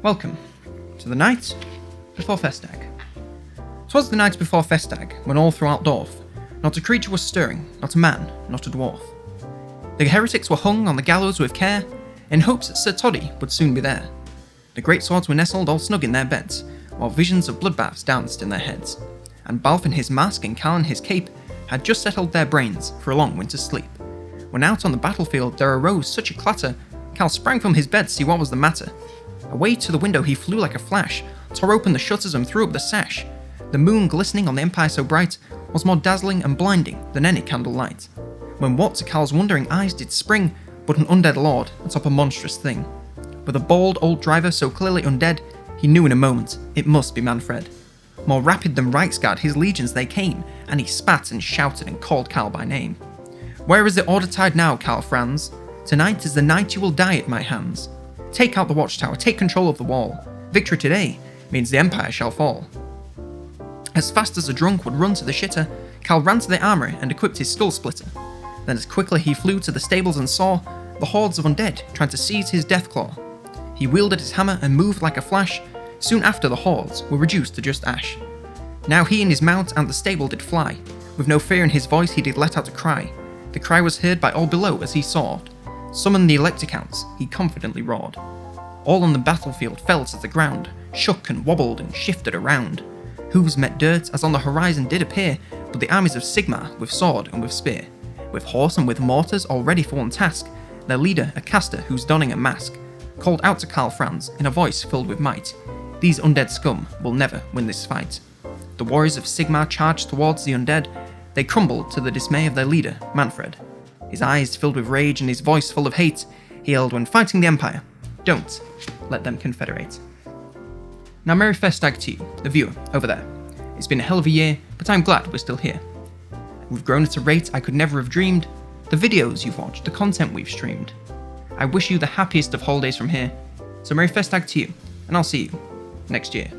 Welcome to the night before Festag. 'Twas the night before Festag, when all throughout Dorth not a creature was stirring, not a man, not a dwarf. The heretics were hung on the gallows with care, in hopes that Sir Toddy would soon be there. The great swords were nestled all snug in their beds, while visions of bloodbaths danced in their heads, and Balf in his mask and Cal in his cape had just settled their brains for a long winter's sleep. When out on the battlefield there arose such a clatter, Cal sprang from his bed to see what was the matter. Away to the window he flew like a flash, tore open the shutters and threw up the sash. The moon glistening on the empire so bright was more dazzling and blinding than any candlelight. When what to Cal's wondering eyes did spring but an undead lord atop a monstrous thing. With a bald old driver so clearly undead, he knew in a moment it must be Manfred. More rapid than Reichsguard his legions they came, and he spat and shouted and called Cal by name. Where is the order tide now, Cal Franz? Tonight is the night you will die at my hands. Take out the watchtower, take control of the wall. Victory today means the empire shall fall. As fast as a drunk would run to the shitter, Cal ran to the armoury and equipped his skull splitter. Then as quickly he flew to the stables and saw the hordes of undead trying to seize his deathclaw. He wielded his hammer and moved like a flash. Soon after the hordes were reduced to just ash. Now he and his mount and the stable did fly. With no fear in his voice he did let out a cry. The cry was heard by all below as he soared. Summoned the electicounts, he confidently roared. All on the battlefield fell to the ground, shook and wobbled and shifted around. Hooves met dirt as on the horizon did appear, but the armies of Sigmar with sword and with spear. With horse and with mortars all ready for one task, their leader, a caster who's donning a mask, called out to Karl Franz in a voice filled with might. These undead scum will never win this fight. The warriors of Sigmar charged towards the undead. They crumbled to the dismay of their leader, Manfred. His eyes filled with rage and his voice full of hate, he yelled when fighting the Empire, "Don't let them confederate." Now Merry Festag to you, the viewer, over there. It's been a hell of a year, but I'm glad we're still here. We've grown at a rate I could never have dreamed. The videos you've watched, the content we've streamed. I wish you the happiest of holidays from here. So Merry Festag to you, and I'll see you next year.